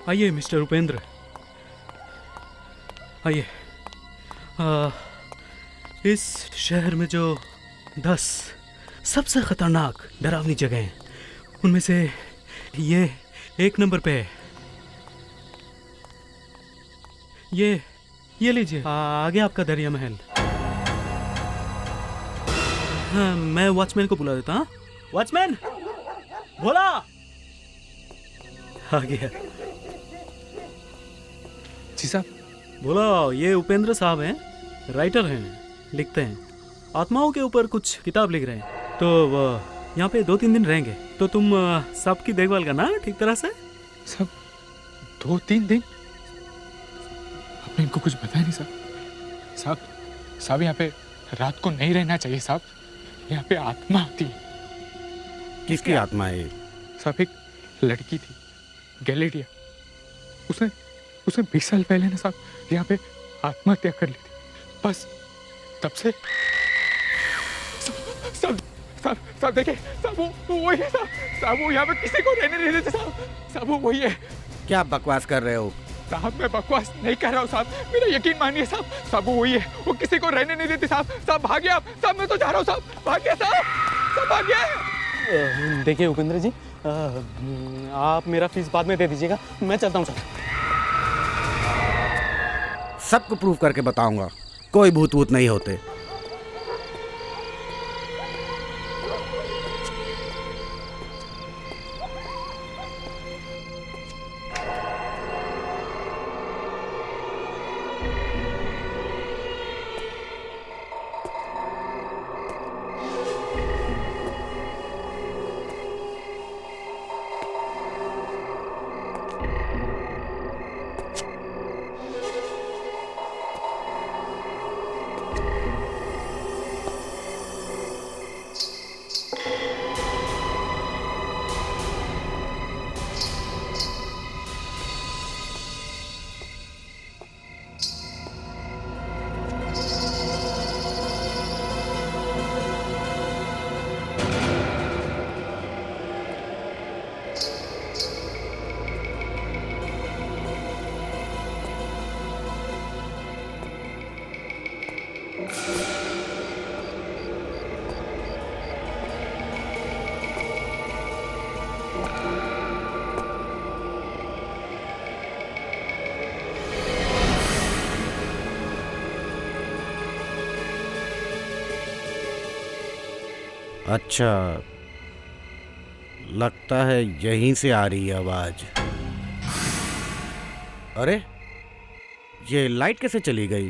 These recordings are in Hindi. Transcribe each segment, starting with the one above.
आइए मिस्टर उपेंद्र, आइए। इस शहर में जो 10 सबसे खतरनाक डरावनी जगह हैं, उनमें से ये 1 नंबर पे है। ये लीजिए, आगे आपका दरिया महल। हाँ, मैं वॉचमैन को बुला देता। हाँ, वॉचमैन, भोला आ गया। जी साहब। बोला, ये उपेंद्र साहब हैं, राइटर हैं, लिखते हैं, आत्माओं के ऊपर कुछ किताब लिख रहे हैं। तो यहाँ पे 2-3 दिन रहेंगे, तो तुम सबकी देखभाल करना ठीक तरह से। सब 2-3 दिन? आपने इनको कुछ बताया नहीं साहब? साहब यहाँ पे रात को नहीं रहना चाहिए साहब, यहाँ पे आत्मा आती है। किसकी आत्मा है? साहब एक लड़की थी, गैलेडिया, उसने 20 साल पहले ना साहब यहाँ पे आत्महत्या कर ली थी। बस तब से साहब देखिए साहब, वो वही है साहब, वो यहाँ पे किसी को रहने नहीं देते साहब, वो वही है। क्या बकवास कर रहे हो? साहब मैं बकवास नहीं कर रहा हूँ साहब, मेरा यकीन मानिए साहब, वो वही है, वो किसी को रहने नहीं देती साहब, भाग गया साहब, मैं तो जा रहा हूँ साहब, भाग गया साहब, भाग गया। देखिए उपेंद्र जी, आप मेरा फीस बाद में दे दीजिएगा, मैं चलता हूँ सर। सबको प्रूव करके बताऊंगा, कोई भूत वूत नहीं होते। अच्छा, लगता है यहीं से आ रही है आवाज। अरे, ये लाइट कैसे चली गई?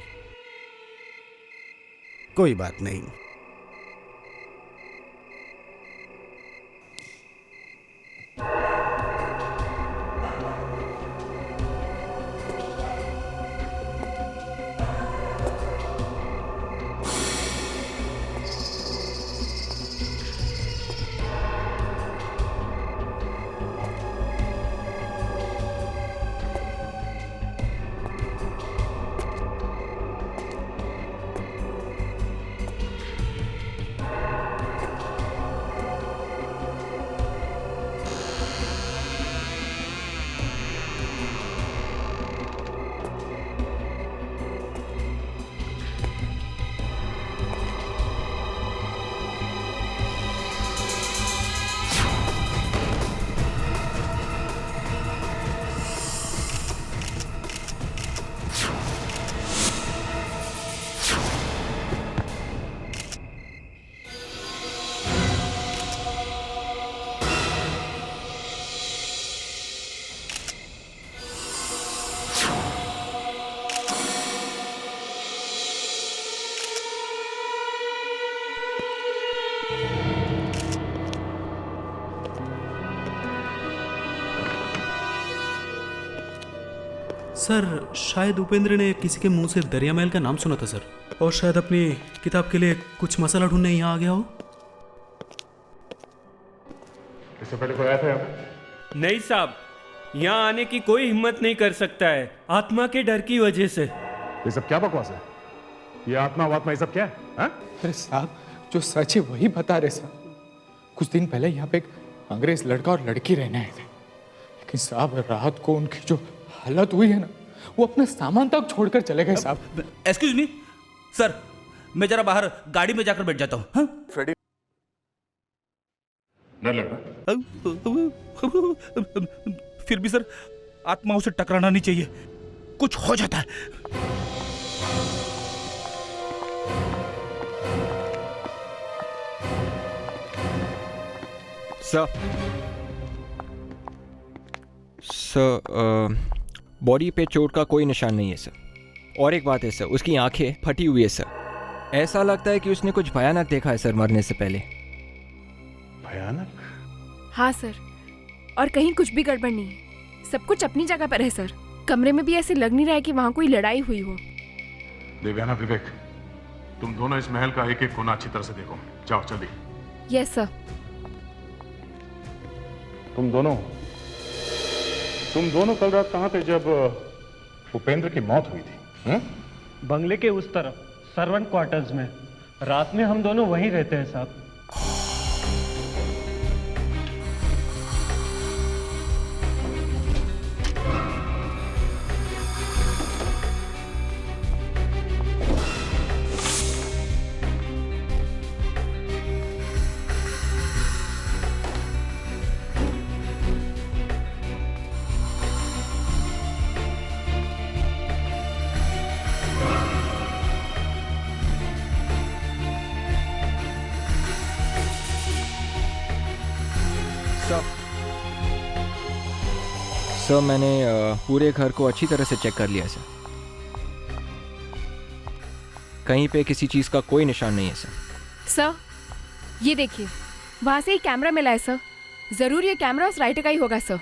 कोई बात नहीं। सर, शायद उपेंद्र ने किसी के मुंह से दरिया महल का नाम सुना था सर, और शायद अपनी किताब के लिए कुछ मसाला ढूंढने यहाँ आ गया हो। इससे पहले कोई आया था यहाँ? नहीं साहब, यहाँ आने की कोई हिम्मत नहीं कर सकता है, आत्मा के डर की वजह से। ये सब क्या बकवास है? ये आत्मा वात्मा ये सब क्या है? हाँ? अरे साहब, जो सच है वही बता रहे साहब। कुछ दिन पहले यहाँ पे एक अंग्रेज लड़का और लड़की रहने आए थे, लेकिन साहब रात को उनकी जो हालत हुई है ना, वो अपना सामान तक छोड़कर चले गए साहब। एक्सक्यूज मी सर, मैं जरा बाहर गाड़ी में जाकर बैठ जाता हूँ। हाँ? डर लग रहा फिर भी सर, आत्माओं से टकराना नहीं चाहिए, कुछ हो जाता है। सर बॉडी पे चोट का कोई निशान नहीं है सर। और एक बात है सर, उसकी आंखें फटी हुई है सर। ऐसा लगता है कि उसने कुछ भयानक देखा है सर मरने से पहले। भयानक? हाँ सर, और कहीं कुछ भी गड़बड़ नहीं है, सब कुछ अपनी जगह पर है सर। कमरे में भी ऐसे लग नहीं रहा है कि वहाँ कोई लड़ाई हुई हो। देवयाना, विवेक, तुम दोनों इस महल का एक एक कोना अच्छी तरह से देखो। जाओ जल्दी। Yes sir. तुम दोनों कल रात कहाँ थे जब उपेंद्र की मौत हुई थी? बंगले के उस तरफ सर्वेंट क्वार्टर्स में। रात में हम दोनों वहीं रहते हैं साहब। सर मैंने पूरे घर को अच्छी तरह से चेक कर लिया सर। कहीं पे किसी चीज़ का कोई निशान नहीं है सर। सर ये देखिए, वहाँ से ही कैमरा मिला है सर। ज़रूर ये कैमरा उस राइटर का ही होगा सर।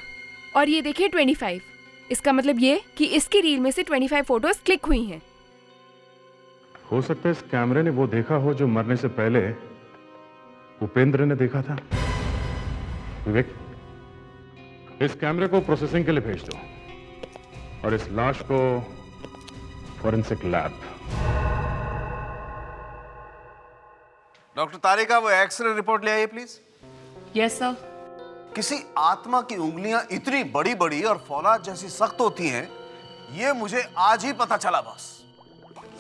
और ये देखिए 25, इसका मतलब ये कि इसकी रील में से 25 फोटोज क्लिक हुई हैं। हो सकता है इस कैमरे ने वो देखा हो जो मरने से पहले उपेंद्र ने देखा था। विवेक, इस कैमरे को प्रोसेसिंग के लिए भेज दो और इस लाश को फॉरेंसिक लैब। डॉक्टर तारिका, वो एक्सरे रिपोर्ट ले आइए प्लीज। Yes sir. किसी आत्मा की उंगलियां इतनी बड़ी बड़ी और फौलाद जैसी सख्त होती हैं, ये मुझे आज ही पता चला बॉस।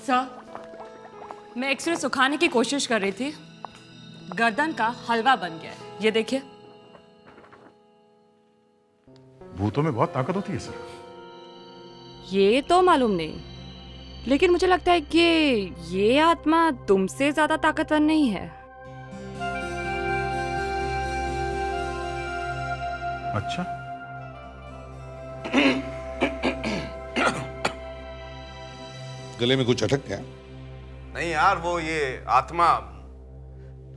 सर, मैं एक्सरे सुखाने की कोशिश कर रही थी, गर्दन का हलवा बन गया है, ये देखिए। भूतों में बहुत ताकत होती है सर। ये तो मालूम नहीं, लेकिन मुझे लगता है कि ये आत्मा तुमसे ज्यादा ताकतवर नहीं है। अच्छा, गले में कुछ अटक गया? नहीं यार, वो ये आत्मा,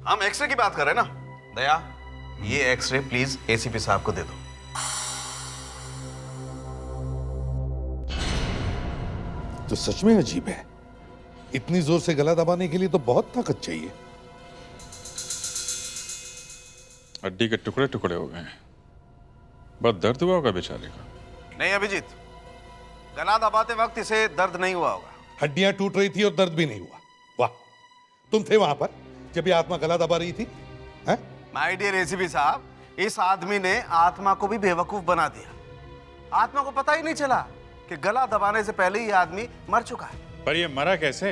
हम एक्सरे की बात कर रहे हैं ना। दया, ये एक्सरे प्लीज एसीपी साहब को दे दो। तो सच में अजीब है, इतनी जोर से गला दबाने के लिए तो बहुत ताकत चाहिए। हड्डी के टुकड़े टुकड़े हो गए हैं, बहुत दर्द हुआ होगा बेचारे का। नहीं अभिजीत, गला दबाते वक्त इसे दर्द नहीं हुआ होगा। हड्डियां टूट रही थी और दर्द भी नहीं हुआ। वाह, तुम थे वहां पर जब ये आत्मा गला दबा रही थी? हैं? माय डियर एसीपी साहब, इस आदमी ने आत्मा को भी बेवकूफ बना दिया। आत्मा को पता ही नहीं चला कि गला दबाने से पहले ही आदमी मर चुका है। पर ये मरा कैसे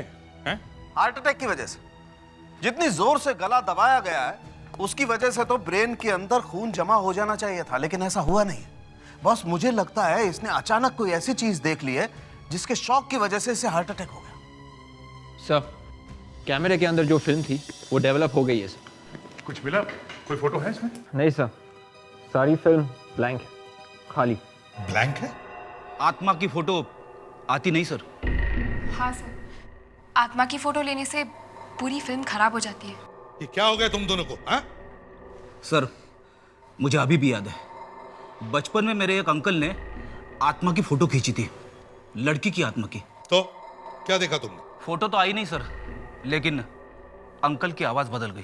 हैं? हार्ट अटैक की वजह से। जितनी जोर से गला दबाया गया है, उसकी वजह से तो ब्रेन के अंदर खून जमा हो जाना चाहिए था, लेकिन ऐसा हुआ नहीं। बस मुझे लगता है इसने अचानक कोई ऐसी चीज देख ली है जिसके शॉक की वजह से इसे हार्ट अटैक हो गया। सर, कैमरे के अंदर जो फिल्म थी वो डेवलप हो गई है सर। कुछ मिला? कोई फोटो है इसमें? नहीं सर, सारी फिल्म ब्लैंक है, खाली। ब्लैंक है? आत्मा की फोटो आती नहीं सर। हाँ सर, आत्मा की फोटो लेने से पूरी फिल्म खराब हो जाती है। ये क्या हो गया तुम दोनों को? हाँ? सर, मुझे अभी भी याद है, बचपन में मेरे एक अंकल ने आत्मा की फोटो खींची थी, लड़की की आत्मा की। तो क्या देखा तुमने? फोटो तो आई नहीं सर, लेकिन अंकल की आवाज बदल गई।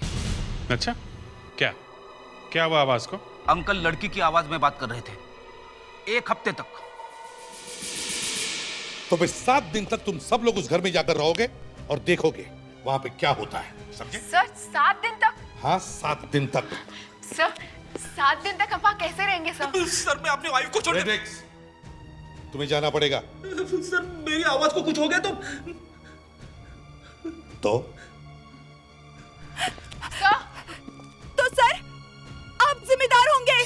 अच्छा, क्या क्या हुआ आवाज को? अंकल लड़की की आवाज में बात कर रहे थे, 1 हफ्ते तक। तो फिर 7 दिन तक तुम सब लोग उस घर में जाकर रहोगे और देखोगे वहां पे क्या होता है, समझे? सर 7 दिन तक? हाँ, 7 दिन तक। सर 7 दिन तक हम वहाँ कैसे रहेंगे सर? सर मैं अपनी वाइफ को छोड़ तुम्हें जाना पड़ेगा। सर मेरी आवाज को कुछ हो गया तो सर आप जिम्मेदार होंगे।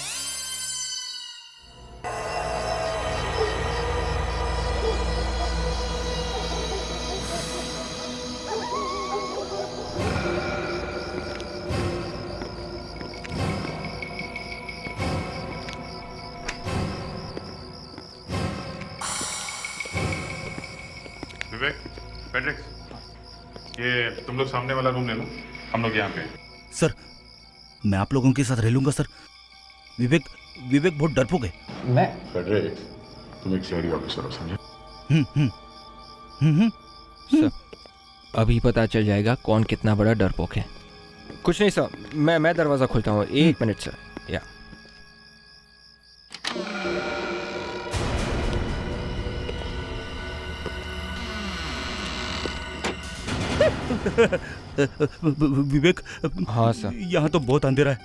विवेक, पैट्रिक, ये तुम लोग सामने वाला रूम ले लो, हम लोग यहाँ पे। सर मैं आप लोगों के साथ रह लूंगा सर। विवेक बहुत डरपोक है। मैं पैट्रिक, तुम एक सीआईडी ऑफिसर हो, समझे? सर अभी पता चल जाएगा कौन कितना बड़ा डरपोक है। कुछ नहीं सर, मैं दरवाज़ा खोलता हूँ, 1 मिनट सर। या विवेक। हाँ सर। यहाँ तो बहुत अंधेरा है।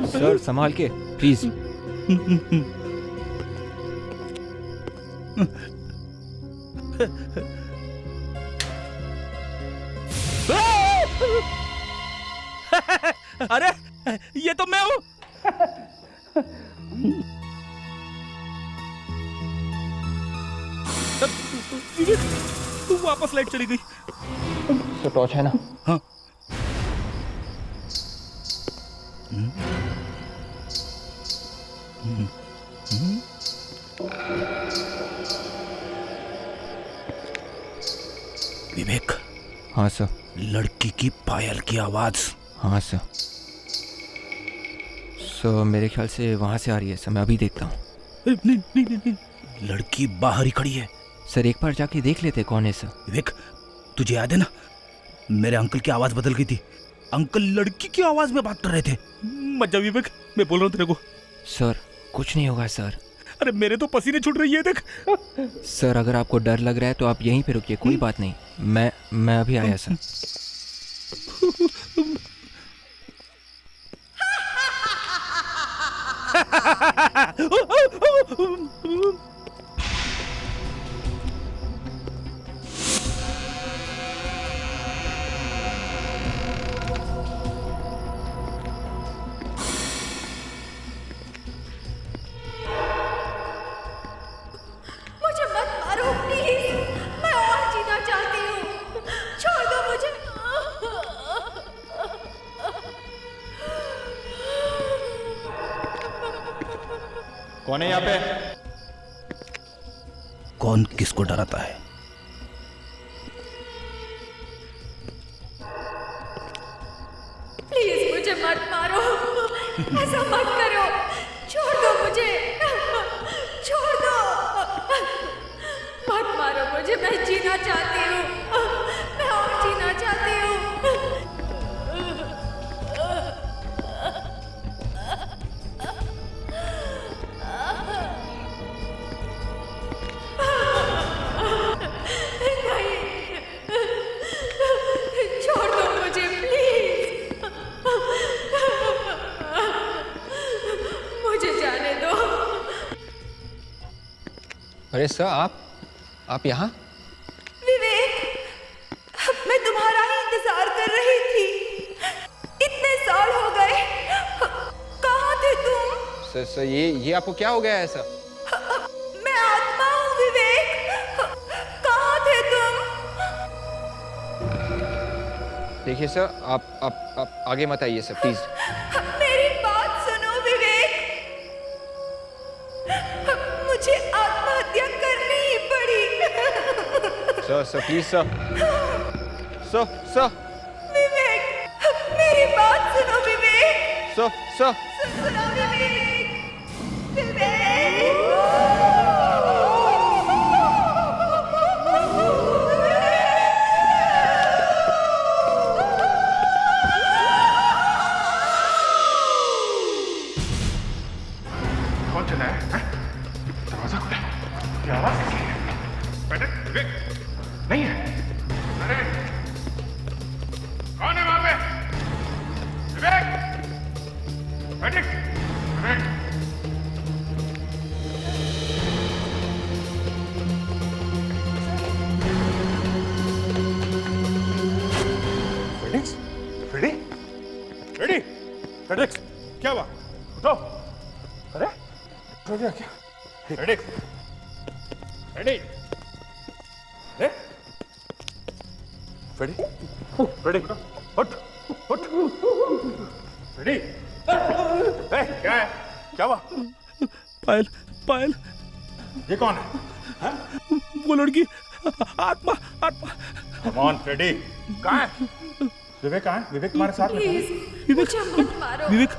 सर संभाल के प्लीज। अरे ये तो मैं हूँ। वापस लाइट चली गई। तो टॉर्च है ना? हाँ। विवेक। हाँ सर। लड़की की पायल की आवाज। हाँ सर। सर मेरे ख्याल से वहां से आ रही है सर, मैं अभी देखता हूँ। नहीं, लड़की बाहर ही खड़ी है। सर एक बार जाके देख लेते कौन है सर। विवेक तुझे याद है ना, मेरे अंकल की आवाज बदल गई थी। अंकल लड़की की आवाज में बात कर रहे थे। मत जा विवेक, मैं बोल रहा हूँ तेरे को। सर कुछ नहीं होगा सर। अरे मेरे तो पसीने छूट रही है, देख। सर अगर आपको डर लग रहा है तो आप यहीं पे रुकिए, कोई बात नहीं, मैं अभी आया सर। मुझे मत मारो प्लीज, मैं और जीना चाहती हूँ, छोड़ दो मुझे। कौन है यहाँ पे? कौन किसको डराता है? प्लीज मुझे मत मारो, ऐसा मत करो, छोड़ दो मुझे, छोड़ दो, मत मारो मुझे, मैं जीना चाहती हूँ, मैं और जीना चाहती हूँ। नहीं, छोड़ दो मुझे प्लीज, मुझे जाने दो। अरे सर आप यहाँ? विवेक, मैं तुम्हारा ही इंतजार कर रही थी, इतने साल हो गए, कहाँ थे तुम? सर ये आपको क्या हो गया है सर? मैं आत्मा हूँ विवेक, कहाँ थे तुम? देखिए सर आप आगे मत आइए सर प्लीज। मेरी बात सुनो विवेक, मुझे आत्महत्या करनी ही पड़ी। Sir please sir. विवेक, मेरी बात सुनो विवेक। सर सुनो विवेक, कौन चला है? दरवाजा खुला है। ये आवाज किसकी है? पैट्रिक, विवेक नहीं है। अरे कौन है वहां पे? फेडिक्स, फेडी, फेडी, फेडिक्स, क्या हुआ? उठो। अरे, हो गया क्या? फेडिक्स, फेडी, अरे, फेडी, फेडी, उठ, उठ, फेडी, क्या है? क्या हुआ? पायल, पायल, ये कौन है? हाँ? वो लड़की, आत्मा, आत्मा। Come on, फ्रेडी, कहाँ है? विवेक कहाँ है? विवेक तुम्हारे साथ में है? विवेक, मुझे मत मारो। विवेक,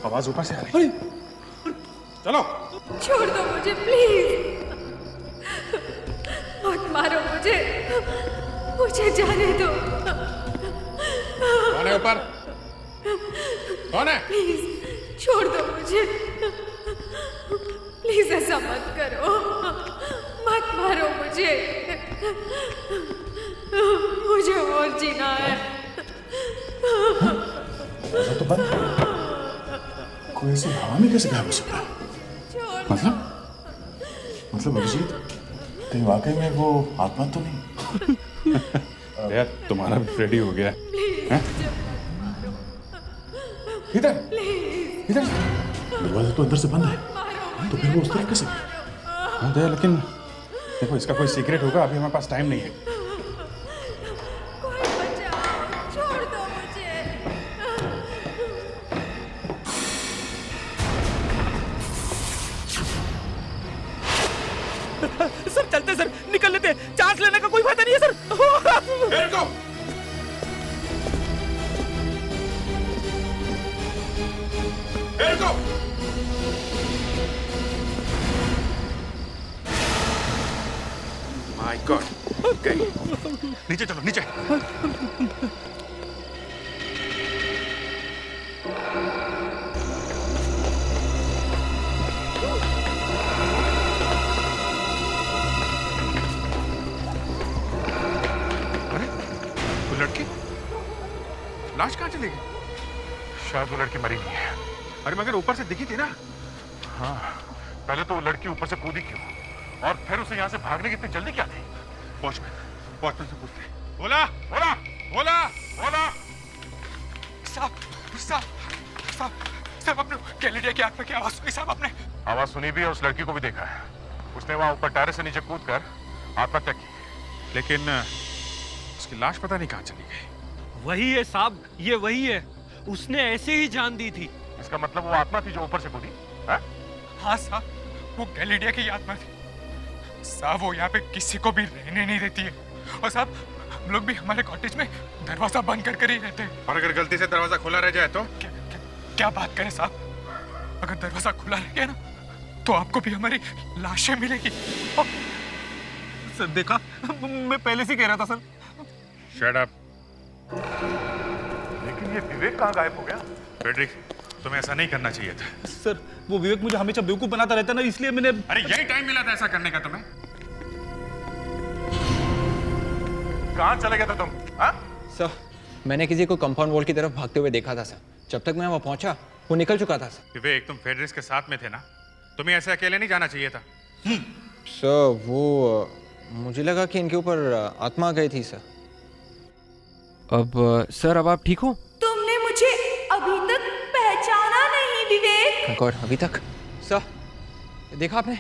आवाज ऊपर से आ रही है। चलो। छोड़ दो मुझे प्लीज, मत मारो मुझे, मुझे जाने दो। कौन है ऊपर? कौन है? प्लीज छोड़ दो मुझे, प्लीज ऐसा मत करो, मत मारो मुझे, मुझे और जीना है। तो बंद। कोई ऐसी हवा में कैसे गायब हो सकता है? मतलब अभिजीत, कहीं वाकई में वो आत्मा तो नहीं? यार तुम्हारा भी रेडी हो गया है? इधर, इधर। दरवाजा तो अंदर से बंद है, तो फिर वो उस तरफ कैसे? हाँ दया, लेकिन देखो इसका कोई सीक्रेट होगा, अभी हमारे पास टाइम नहीं है। छोड़ दो मुझे। सर चलते सर, निकल लेते, चांस लेने का कोई फायदा नहीं है सर। रुको। रुको। माय गॉड, नीचे चलो, नीचे। अरे वो लड़की, लाश कहाँ चली गई? शायद वो लड़की मरी नहीं है। अरे मगर ऊपर से दिखी थी ना। हाँ, पहले तो वो लड़की ऊपर से कूदी क्यों, और फिर उसे यहाँ से भागने की इतनी जल्दी क्या थी? वॉचमैन से पूछते। बोला, बोला, बोला, बोला। साहब, साहब, साहब, साहब, आपने कैलेडिया की आत्मा की आवाज सुनी? साहब, आपने आवाज सुनी भी है, उस लड़की को भी देखा है। उसने वहां ऊपर टेरेस से नीचे कूद कर आत्महत्या की, लेकिन उसकी लाश पता नहीं कहाँ चली गई। वही है साहब, ये वही है, उसने ऐसे ही जान दी थी। इसका मतलब वो आत्मा थी जो ऊपर से कूदी? हाँ साहब, वो कैलेडिया की आत्मा थी साहब। वो यहाँ पे किसी को भी रहने नहीं देती है, और साहब हम लोग भी हमारे कॉटेज में दरवाजा बंद कर कर ही रहते हैं। और अगर गलती से दरवाजा खुला रह जाए तो? क्या बात करें साहब, अगर दरवाजा खुला रह गया ना तो आपको भी हमारी लाशें मिलेगी। सर देखा, मैं पहले से कह रहा था सर। Shut up. लेकिन ये विवेक कहाँ गायब हो गया? फ्रेडरिक, तुम्हें ऐसा नहीं करना चाहिए था। सर वो विवेक मुझे हमेशा बेवकूफ बनाता रहता ना, इसलिए मैंने। अरे यही टाइम मिला था ऐसा करने का तुम्हें। कहाँ चले गए थे तुम? सर मैंने किसी को कंपाउंड वॉल की तरफ भागते हुए देखा था सर। जब तक मैं वहां पहुंचा वो निकल चुका था सर। विवेक, तुम फेडरिक्स के साथ में थे ना, तुम्हें ऐसे अकेले नहीं जाना चाहिए था। सर वो मुझे लगा कि इनके ऊपर आत्मा गई थी सर। अब सर अब आप ठीक हो? तुमने मुझे अभी तक पहचाना नहीं विवेक। गॉड, अभी तक? सर देखा आपने?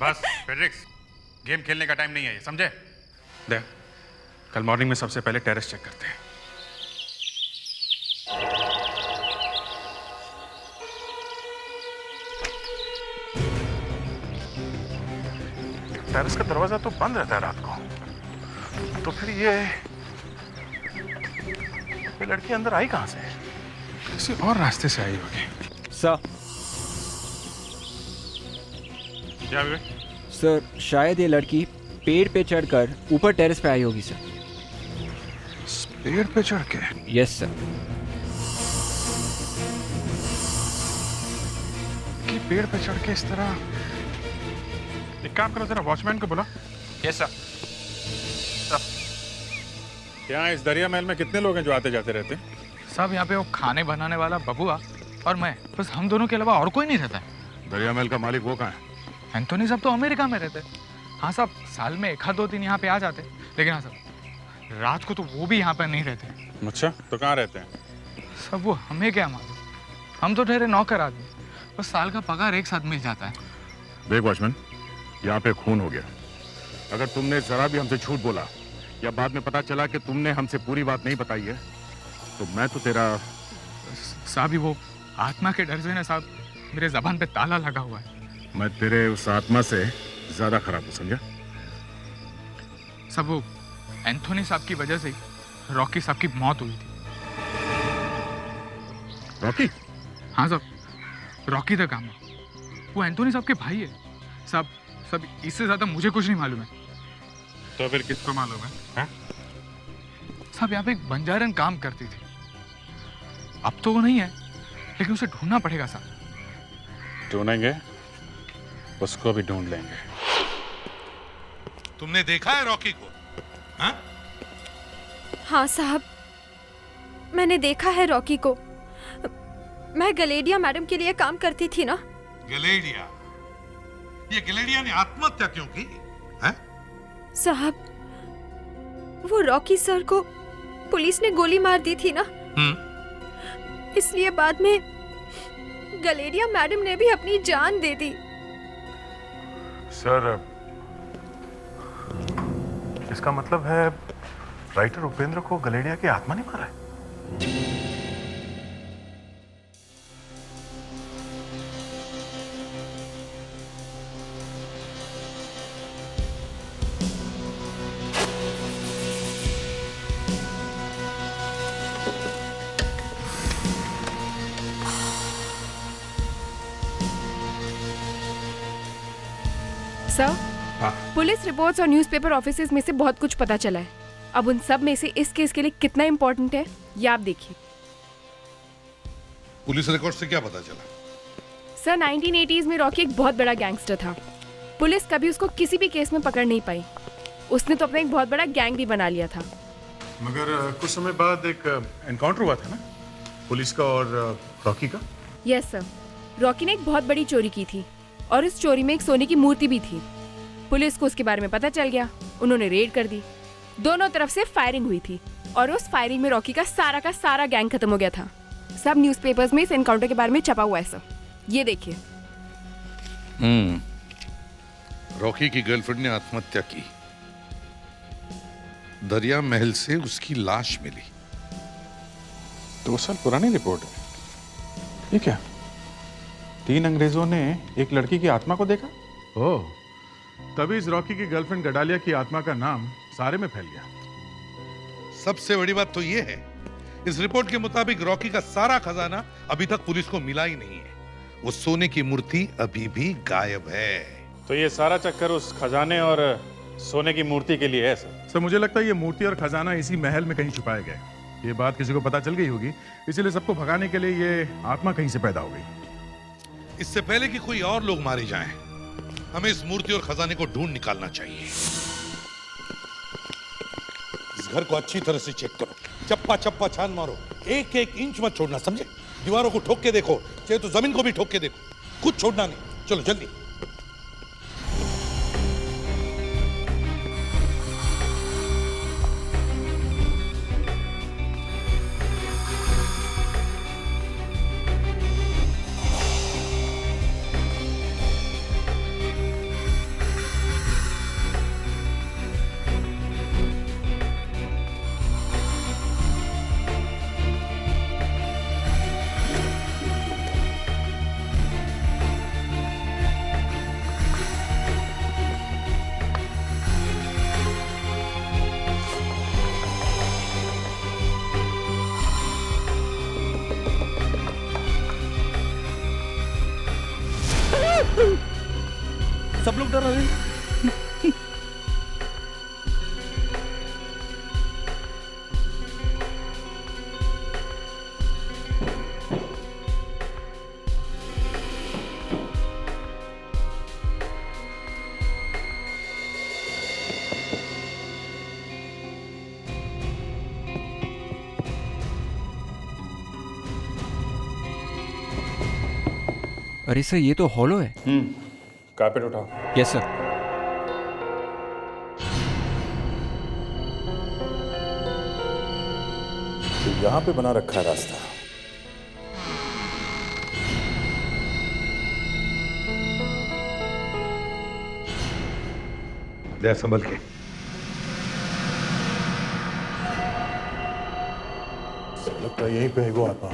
बस फेडरिक्स, गेम खेलने का टाइम नहीं है ये, समझे? देख, कल मॉर्निंग में सबसे पहले टेरेस चेक करते हैं। टेरेस का दरवाजा तो बंद रहता है रात को, तो फिर ये लड़की अंदर आई कहां से? किसी और रास्ते से आई होगी। सर क्या विवेक? सर शायद ये लड़की पेड़ पे चढ़कर ऊपर टेरेस पे आई होगी सर। पेड़ पे चढ़ के? Yes sir. कि पेड़ पे चढ़ के इस तरह? एक काम करो, जरा वॉचमैन को बुला। Yes sir. क्या इस दरिया महल में कितने लोग हैं जो आते जाते रहते हैं? सब यहाँ पे वो खाने बनाने वाला बबुआ और मैं, बस हम दोनों के अलावा और कोई नहीं रहता है। दरिया महल का मालिक वो कहाँ है? एंथोनी साहब तो अमेरिका में रहते हैं। हाँ साहब, साल में 1-2 दिन यहाँ पे आ जाते, लेकिन हाँ साहब रात को तो वो भी यहाँ पर नहीं रहते। अच्छा, तो कहाँ रहते हैं? सब वो हमें क्या मालूम, हम तो ठहरे नौकर आदमी, बस साल का पगार एक साथ मिल जाता है। देख वॉचमैन, यहाँ पे खून हो गया। अगर तुमने जरा भी हमसे झूठ बोला या बाद में पता चला कि तुमने हमसे पूरी बात नहीं बताई है तो मैं तो तेरा... साहब वो आत्मा के डर से ना साहब मेरे जबान पे ताला लगा हुआ है। मैं तेरे उस आत्मा से ज्यादा खराब हूँ, समझा? सब वो एंथोनी साहब की वजह से ही रॉकी साहब की मौत हुई थी। रॉकी? हाँ साहब, रॉकी द गामा, वो एंथोनी साहब के भाई है साहब। सब इससे ज्यादा मुझे कुछ नहीं मालूम है। तो फिर किसको मालूम है? साहब यहाँ पे एक बंजारन काम करती थी, अब तो वो नहीं है, लेकिन उसे ढूंढना पड़ेगा साहब। ढूंढेंगे, उसको भी ढूंढ लेंगे। तुमने देखा है रॉकी को? हाँ? हाँ साहब, मैंने देखा है रॉकी को। मैं गलेडिया मैडम के लिए काम करती थी ना। गलेडिया? ये गलेडिया ने आत्महत्या क्यों की? हैं? साहब, वो रॉकी सर को पुलिस ने गोली मार दी थी ना, इसलिए बाद में गलेडिया मैडम ने भी अपनी जान दे दी। सर, इसका मतलब है राइटर उपेंद्र को गलेडिया की आत्मा ने मारा है? सर, पुलिस रिपोर्ट्स और न्यूज़पेपर ऑफिसेज में से बहुत कुछ पता चला है। अब उन सब में से इस केस के लिए कितना इम्पोर्टेंट है ये आप देखिए। पुलिस रिकॉर्ड से क्या पता चला? सर, 1980s में रॉकी एक बहुत बड़ा गैंगस्टर था। पुलिस कभी उसको किसी भी केस में पकड़ नहीं पाई। उसने तो अपना एक बहुत बड़ा गैंग भी बना लिया था। मगर कुछ समय बाद एक एनकाउंटर हुआ था ना, पुलिस का और रॉकी का? यस सर, रॉकी ने एक बहुत बड़ी चोरी की थी और इस चोरी में एक सोने की मूर्ति भी थी। पुलिस को उसके बारे में पता चल गया, उन्होंने रेड कर दी। दोनों तरफ से फायरिंग हुई थी और उस फायरिंग में रॉकी का सारा गैंग खत्म हो गया था। सब न्यूज़पेपर्स में इस एनकाउंटर के बारे में छपा हुआ है सर, ये देखिए। रॉकी की गर्लफ्रेंड ने आत्महत्या की, दरिया महल से उसकी लाश मिली। 2 साल पुरानी रिपोर्ट है ये क्या? 3 अंग्रेजों ने एक लड़की की आत्मा को देखा। ओह, तभी इस रॉकी की गर्लफ्रेंड गडालिया की आत्मा का नाम सारे में फैल गया। सबसे बड़ी बात तो यह है, इस रिपोर्ट के मुताबिक रॉकी का सारा खजाना अभी तक पुलिस को मिला ही नहीं है। वो सोने की मूर्ति अभी भी गायब है। तो ये सारा चक्कर उस खजाने और सोने की मूर्ति के लिए है सर? सर, मुझे लगता है ये मूर्ति और खजाना इसी महल में कहीं छुपाए गए। ये बात किसी को पता चल गई होगी, इसीलिए सबको भगाने के लिए ये आत्मा कहीं से पैदा हो गई। इससे पहले कि कोई और लोग मारे जाएं, हमें इस मूर्ति और खजाने को ढूंढ निकालना चाहिए। इस घर को अच्छी तरह से चेक करो, चप्पा चप्पा छान मारो, एक एक इंच मत छोड़ना, समझे? दीवारों को ठोक के देखो, चाहे तो जमीन को भी ठोक के देखो, कुछ छोड़ना नहीं। चलो जल्दी। सब लोग डर रहे हैं। अरे सर ये तो हॉलो है। कारपेट उठाओ। Yes sir. तो यहाँ पे बना रखा है रास्ता। दे संभल के। लगता है यहीं पे है वो आत्मा।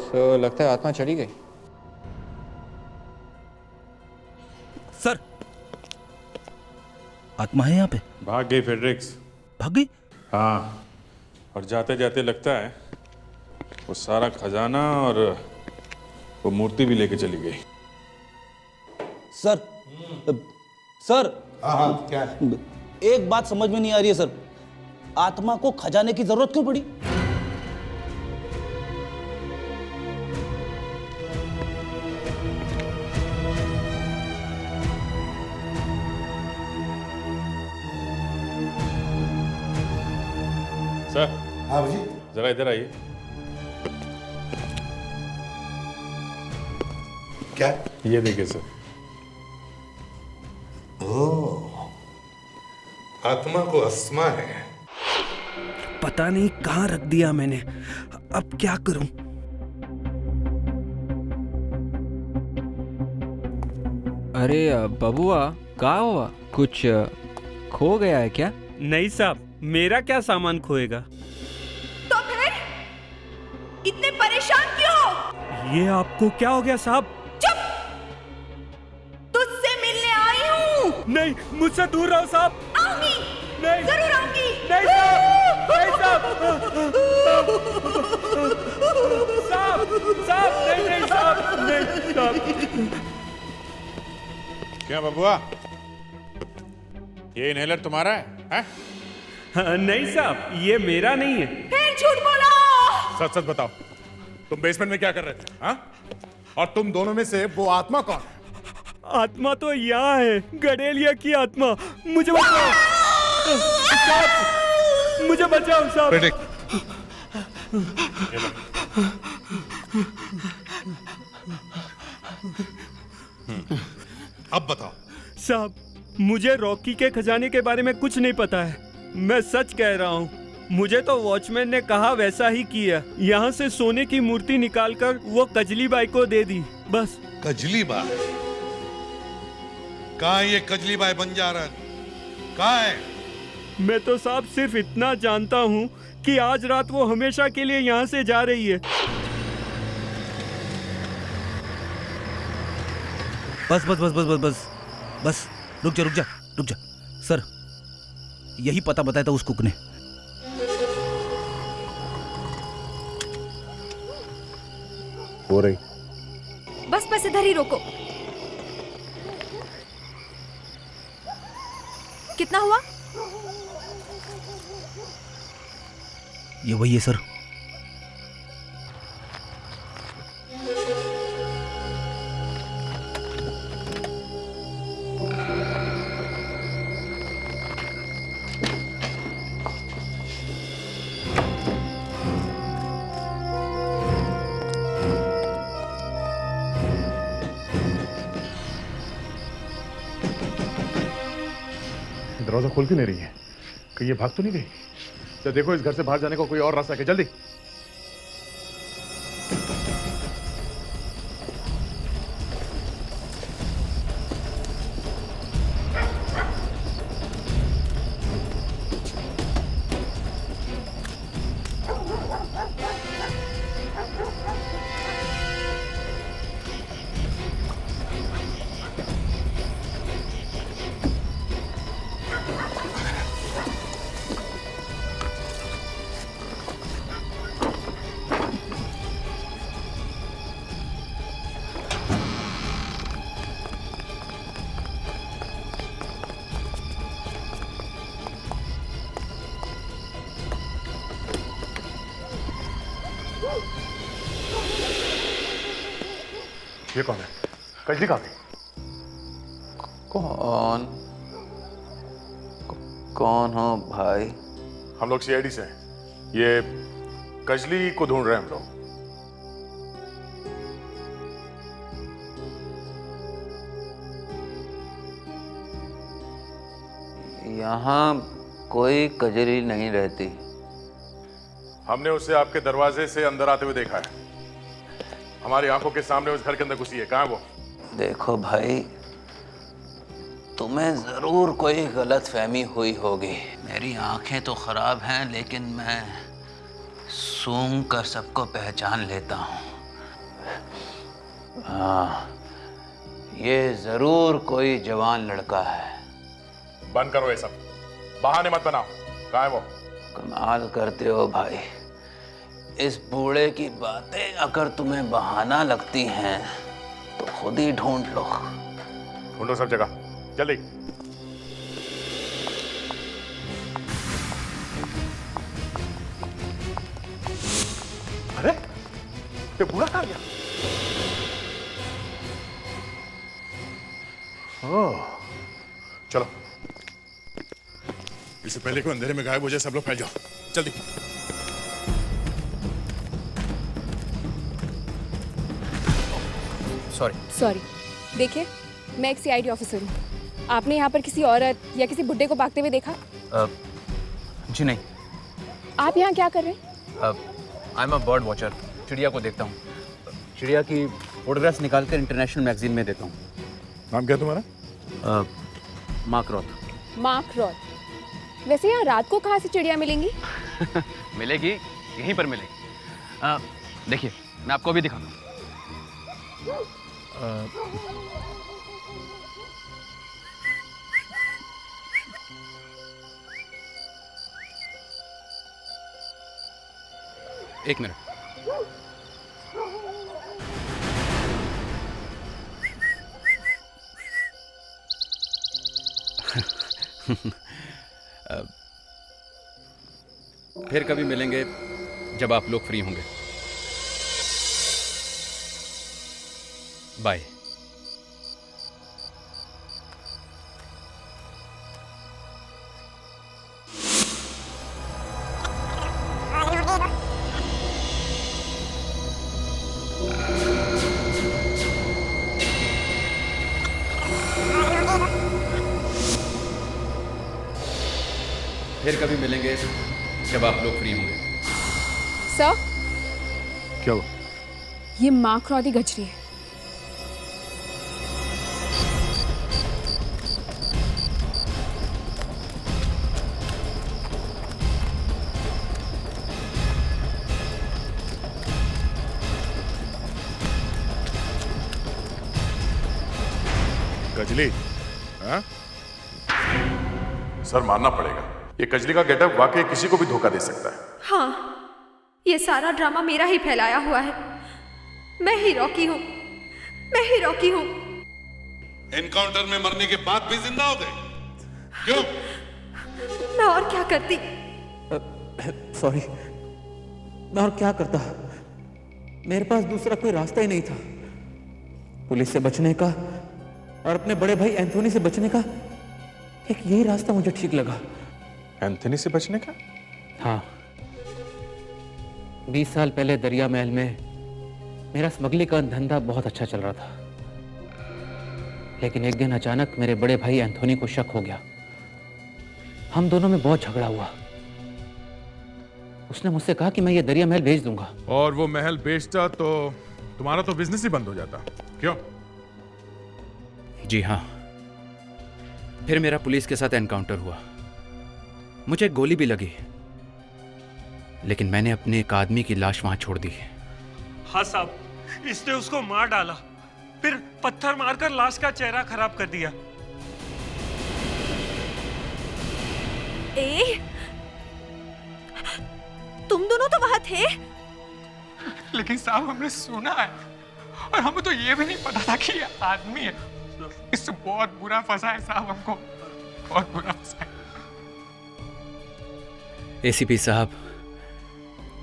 तो लगता है आत्मा चली गई। सर, आत्मा है यहाँ पे? भाग गई फेडरिक्स। भाग गई? हाँ, और जाते जाते लगता है वो सारा खजाना और वो मूर्ति भी लेके चली गई। Sir, sir. हाँ क्या? एक बात समझ में नहीं आ रही है सर, आत्मा को खजाने की जरूरत क्यों पड़ी? सर। हाँ जी। जरा इधर आइए। क्या? ये देखिए सर। ओह, आत्मा को अस्मा है। पता नहीं कहाँ रख दिया मैंने, अब क्या करूं? अरे बबुआ, कहाँ हुआ? कुछ खो गया है क्या? नहीं साहब, मेरा क्या सामान खोएगा? तो फिर इतने परेशान क्यों? ये आपको क्या हो गया साहब? चुप! तुझसे मिलने आई हूँ। नहीं, मुझसे दूर रहो साहब। आऊंगी। नहीं, जरूर आऊंगी। नहीं साहब, नहीं साहब, साहब, नहीं साहब, नहीं साहब। क्या बबुआ, ये इनहेलर तुम्हारा है? नहीं साहब, ये मेरा नहीं है। फिर झूठ बोला। सच सच बताओ, तुम बेसमेंट में क्या कर रहे थे? हाँ? और तुम दोनों में से वो आत्मा कौन है? आत्मा तो यहाँ है, गडेलिया की आत्मा। मुझे बचाओ साहब, मुझे बचाओ साहब। अब बताओ साहब, मुझे रॉकी के खजाने के बारे में कुछ नहीं पता है, मैं सच कह रहा हूँ। मुझे तो वॉचमैन ने कहा वैसा ही किया। यहाँ से सोने की मूर्ति निकालकर वो कजली बाई को दे दी, बस। कजली बाई? कहाँ है ये कजली बाई बंजारन? कहाँ है? मैं तो साहब सिर्फ इतना जानता हूँ कि आज रात वो हमेशा के लिए यहाँ से जा रही है। बस बस बस बस बस बस बस, रुक जा रुक जा रुक जा। सर, यही पता बताया था उस कुक ने। हो रही। बस बस इधर ही रोको। कितना हुआ? ये वही है सर। दरवाजा खोल क्यों नहीं रही है? कहीं ये भाग तो नहीं गई? तो देखो इस घर से बाहर जाने का कोई और रास्ता है, जल्दी। ये कौन है? कजली कहाँ गई? कौन हो भाई? हम लोग सीआईडी से हैं। ये कजली को ढूंढ रहे हैं हम लोग। यहाँ कोई कजली नहीं रहती। हमने उसे आपके दरवाजे से अंदर आते हुए देखा है। हमारी आंखों के सामने उस घर के अंदर घुसी है। कहाँ है वो? देखो भाई, तुम्हें जरूर कोई गलत फहमी हुई होगी। मेरी आंखें तो खराब हैं, लेकिन मैं सूंघ कर सबको पहचान लेता हूँ। हाँ, ये जरूर कोई जवान लड़का है। बंद करो ये सब, बहाने मत बनाओ। कहाँ है वो? कमाल करते हो भाई। इस बूढ़े की बातें अगर तुम्हें बहाना लगती हैं तो खुद ही ढूंढ लो। ढूंढो सब जगह, जल्दी। अरे ये बूढ़ा कहाँ गया? ओह, चलो। इससे पहले कोई अंधेरे में गायब हो जाए, सब लोग फैल जाओ, जल्दी। सॉरी। देखिए, मैं एक सीआईडी ऑफिसर हूँ। आपने यहाँ पर किसी औरत या किसी बुड्ढे को भागते हुए देखा? जी नहीं। आप यहाँ क्या कर रहे हैं? I am a bird watcher. चिड़िया को देखता हूँ। चिड़िया की फोटोग्राफ्स निकाल कर इंटरनेशनल मैगजीन में देता हूँ। नाम क्या तुम्हारा? मार्क रॉथ। मार्क रॉथ। वैसे यहाँ रात को कहाँ से चिड़िया मिलेंगी? मिलेगी, यहीं पर मिलेगी। देखिए, मैं आपको अभी दिखाऊंगा। एक मिनट। फिर कभी मिलेंगे जब आप लोग फ्री होंगे। बाय। फिर कभी मिलेंगे जब आप लोग फ्री होंगे। सर, क्या हुआ? ये मार्क रॉथ ही गजरी है। कजली? हाँ? सर, मानना पड़ेगा, ये कजली का गेटअप वाकई किसी को भी धोखा दे सकता है। हाँ, ये सारा ड्रामा मेरा ही फैलाया हुआ है। मैं ही रॉकी हूँ। एनकाउंटर में मरने के बाद भी जिंदा हो गए? क्यों? मैं और क्या करती? सॉरी, मैं और क्या करता? मेरे पास दूसरा कोई रास्ता ही नहीं था। पुलिस से बचने का और अपने बड़े भाई एंथोनी से बचने का एक यही रास्ता मुझे ठीक लगा। एंथोनी से बचने का? हाँ, 20 साल पहले दरिया महल में मेरा स्मगलिंग का धंधा बहुत अच्छा चल रहा था। लेकिन एक दिन अचानक मेरे बड़े भाई एंथोनी को शक हो गया। हम दोनों में बहुत झगड़ा हुआ। उसने मुझसे कहा कि मैं ये दरिया महल बेच दूंगा। और वो महल बेचता तो तुम्हारा तो बिजनेस ही बंद हो जाता। क्यों? जी हाँ। फिर मेरा पुलिस के साथ एनकाउंटर हुआ। मुझे गोली भी लगी, लेकिन मैंने अपने एक आदमी की लाश वहां छोड़ दी। हाँ साहब, इसने उसको मार डाला, फिर पत्थर मारकर लाश का चेहरा खराब कर दिया। तुम दोनों तो वहां थे? लेकिन साहब, हमने सुना है और हमें तो ये भी नहीं पता था कि ये आदमी है। इससे बहुत बुरा फंसा है साहब, हमको बहुत बुरा फंसा है। एसीपी साहब,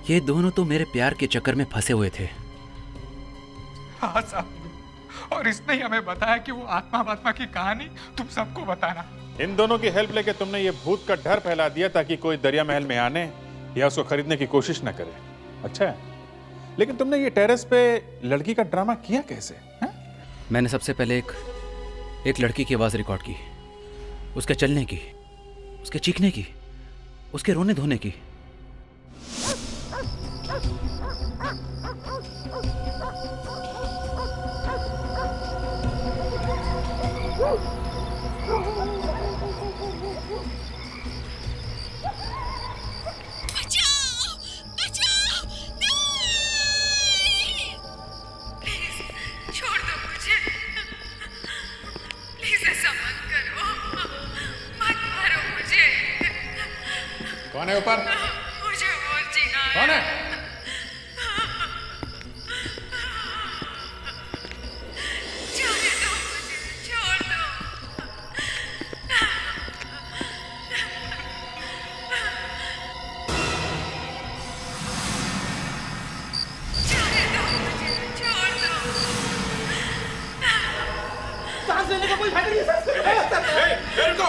ये दोनों तो मेरे प्यार के चक्कर में फंसे हुए थे। हाँ साहब, और इसने ही हमें बताया कि वो आत्मा की कहानी तुम सबको बताना। इन दोनों की हेल्प लेके तुमने ये भूत का डर फैला दिया ताकि कोई दरिया महल में आने या उसको खरीदने की कोशिश न करे। अच्छा है, लेकिन तुमने ये टेरेस पे लड़की का ड्रामा किया कैसे? मैंने सबसे पहले एक लड़की की आवाज़ रिकॉर्ड की, उसके चलने की, उसके चीखने की, उसके रोने धोने की। कौन है ऊपर? मुझे और जीना है। कौन है? जाने दो मुझे, छोड़ दो। जाने दो मुझे, छोड़ दो। सांस लेने का कोई फायदा नहीं है सर। रुको।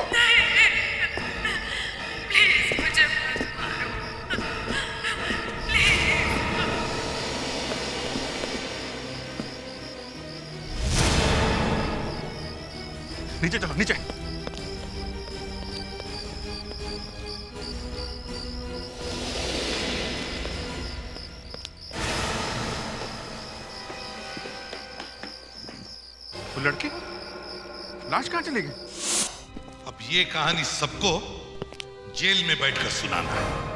प्लीज मुझे मत मारो। नीचे चलो, नीचे। वो लड़की लाश कहाँ चली गई? अब ये कहानी सबको जेल में बैठकर सुनाना है।